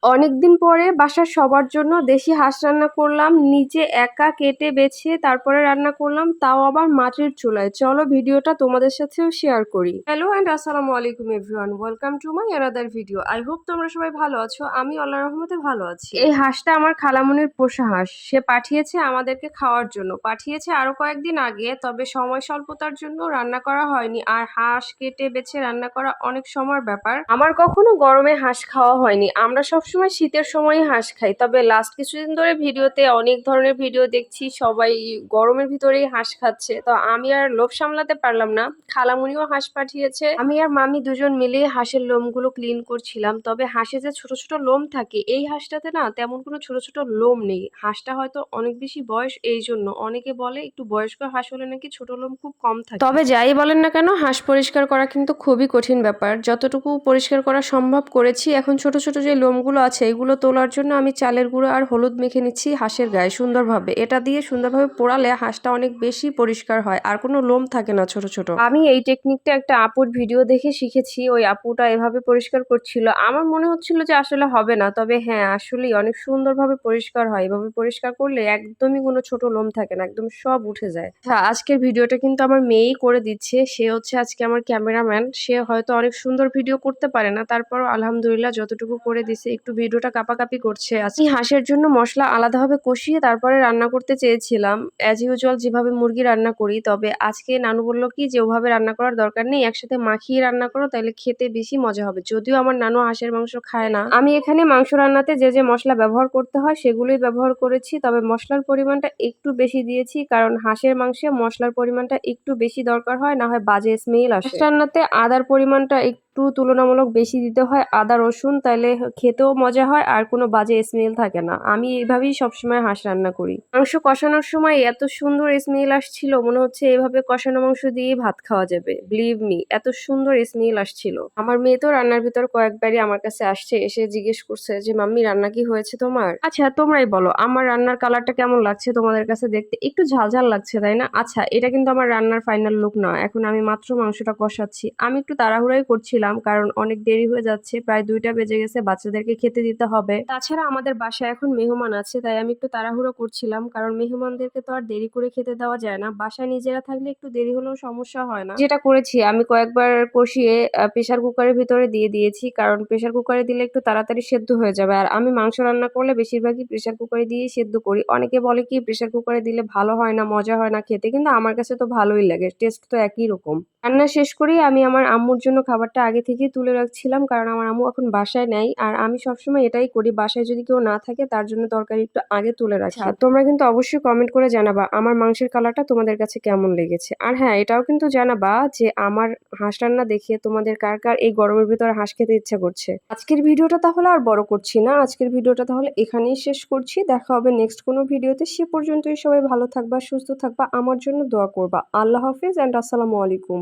অনেকদিন পরে বাসার সবার জন্য দেশি হাঁস রান্না করলাম, নিজে একা কেটে বেছে তারপরে রান্না করলাম, তাও আবার মাটির চুলায়। চলো ভিডিওটা তোমাদের সাথেও শেয়ার করি। হ্যালো এন্ড আসসালামু আলাইকুম everyone, welcome to my another video. I hope তোমরা সবাই ভালো আছো। আমি আল্লাহর রহমতে ভালো আছি। এই হাঁসটা আমার খালামুনির পোষা হাঁস, সে পাঠিয়েছে আমাদেরকে খাওয়ার জন্য। পাঠিয়েছে আরো কয়েকদিন আগে, তবে সময় স্বল্পতার জন্য রান্না করা হয়নি। আর হাঁস কেটে বেছে রান্না করা অনেক সময়ের ব্যাপার। আমার কখনো গরমে হাঁস খাওয়া হয়নি, আমরা সবসময় শীতের সময় হাঁস খাই। তবে লাস্ট কিছুদিন ধরে ভিডিওতে অনেক ধরনের ভিডিও দেখছি, সবাই গরমের ভিতরেই হাঁস খাচ্ছে। তো আমি আর লোভ সামলাতে পারলাম না, খালামুনিও হাঁস পাঠিয়েছে। আমি আর মামি দুজন মিলে হাঁসের লোমগুলো ক্লিন করছিলাম। তবে হাঁসে যে ছোট ছোট লোম থাকে, এই হাঁসটাতে না তেমন কোনো ছোট ছোট লোম নেই। হাঁসটা হয়তো অনেক বেশি বয়স, এই জন্য অনেকে বলে একটু বয়স্ক হাঁস হলে নাকি ছোট লোম খুব কম থাকে। তবে যাই বলেন না কেন, হাঁস পরিষ্কার করা কিন্তু খুবই কঠিন ব্যাপার। যতটুকু পরিষ্কার করা সম্ভব করেছি। এখন ছোট ছোট যে লোমগুলো আছে এগুলো তোলার জন্য আমি চালের গুঁড়ো আর হলুদ মেখে নিচ্ছি হাঁসের গায়ে সুন্দরভাবে। এটা দিয়ে সুন্দরভাবে পোড়ালে হাঁসটা অনেক বেশি পরিষ্কার হয় আর কোনো লোম থাকে না ছোট ছোট। আমি এই টেকনিকটা একটা আপুর ভিডিও দেখে শিখেছি। ওই আপুটা এভাবে পরিষ্কার করছিল, আমার মনে হচ্ছিল যে আসলে হবে না, তবে হ্যাঁ আসলেই অনেক সুন্দরভাবে পরিষ্কার হয়। এভাবে পরিষ্কার করলে একদমই কোনো ছোট লোম থাকে না, একদম সব উঠে যায়। হ্যাঁ, আজকের ভিডিওটা কিন্তু আমার মেয়েই করে দিচ্ছে। সে হচ্ছে আজকে আমার ক্যামেরাম্যান। সে হয়তো অনেক সুন্দর ভিডিও করতে পারে না, তারপরও আলহামদুলিল্লাহ যতটুকু করে দিছে। একটু ভিডিওটা কাপাকাপি করছে। আজকে হাঁসের জন্য মশলা আলাদাভাবে কষিয়ে তারপরে রান্না করতে চেয়েছিলাম, অ্যাজ ইউজুয়াল যেভাবে মুরগি রান্না করি। তবে আজকে নানু বলল কি যে ওভাবে রান্না করার দরকার নেই, একসাথে মাখিয়ে রান্না করো, তাহলে খেতে বেশি মজা হবে। যদিও আমার নানু হাঁসের মাংস খায় না, আমি এখানে মাংস রান্নাতে যে যে মশলা ব্যবহার করতে হয় সেগুলোই ব্যবহার করেছি। তবে মশলার পরিমাণটা একটু বেশি দিয়েছি, কারণ হাঁসের মাংসে মশলার পরিমাণটা একটু বেশি দরকার হয়, না হয় বাজে স্মেল আসে। রান্নাতে আদার পরিমাণটা একটু তুলনামূলক বেশি দিতে হয়, আদা রসুন, তাইলে খেতেও মজা হয় আর কোনো বাজে স্মেল থাকে না। আমি এইভাবেই সবসময় হাঁস রান্না করি। মাংস কষানোর সময় এত সুন্দর স্মেল আসছিল, মনে হচ্ছে এভাবে কষানো মাংস দিয়েই ভাত খাওয়া যাবে। বিলিভ মি, এত সুন্দর স্মেল আসছিল। আমার মেয়ে তো রান্নার ভিতর কয়েকবারই আমার কাছে আসছে, এসে জিজ্ঞেস করছে যে মাম্মি রান্না কি হয়েছে তোমার। আচ্ছা তোমরাই বলো, আমার রান্নার কালারটা কেমন লাগছে তোমাদের কাছে দেখতে? একটু ঝালঝাল লাগছে তাই না? আচ্ছা, এটা কিন্তু আমার রান্নার ফাইনাল লুক না, এখন আমি মাত্র মাংসটা কষাচ্ছি। আমি একটু তাড়াহুড়াই করছিলাম, কারণ অনেক দেরি হয়ে যাচ্ছে, প্রায় 2টা বেজে গেছে, বাচ্চাদেরকে খেতে দিতে হবে। তাছাড়া আমাদের বাসায় এখন মেহমান আছে, তাই আমি একটু তাড়াহুড়ো করছিলাম, কারণ মেহমানদেরকে তো আর দেরি করে খেতে দেওয়া যায় না। বাসায় নিজেরা থাকলে একটু দেরি হলেও সমস্যা হয় না। যেটা করেছি, আমি কয়েকবার কষিয়ে প্রেসার কুকারের ভিতরে দিয়ে দিয়েছি, কারণ প্রেসার কুকারে দিলে একটু তাড়াতাড়ি সেদ্ধ হয়ে যাবে। আর আমি মাংস রান্না করলে বেশিরভাগই প্রেসার কুকারে দিয়েই সেদ্ধ করি। অনেকে বলে কি প্রেসার কুকারে দিলে ভালো হয় না, মজা হয় না খেতে, কিন্তু আমার কাছে তো ভালোই লাগে, টেস্ট তো একই রকম। রান্না শেষ করেই আমি আমার আম্মুর জন্য খাবারটা আগে থেকেই তুলে রাখছিলাম, কারণ আমার আম্মু এখন বাসায় নেই। আর আমি সবসময় এটাই করি, বাসায় যদি কেউ না থাকে তার জন্য তরকারি একটু আগে তুলে রাখি। তোমরা কিন্তু অবশ্যই কমেন্ট করে জানাবা আমার মাংসের কালারটা তোমাদের কাছে কেমন লেগেছে। আর হ্যাঁ, এটাও কিন্তু জানাবা যে আমার হাঁস রান্না দেখে তোমাদের কার কার এই গরমের ভিতরে হাঁস খেতে ইচ্ছা করছে। আজকের ভিডিওটা তাহলে আর বড় করছি না, আজকের ভিডিওটা তাহলে এখানেই শেষ করছি। দেখা হবে নেক্সট কোনো ভিডিওতে। সে পর্যন্তই সবাই ভালো থাকবা, সুস্থ থাকবা, আমার জন্য দোয়া করবা। আল্লাহ হাফিজ এন্ড আসসালামু আলাইকুম।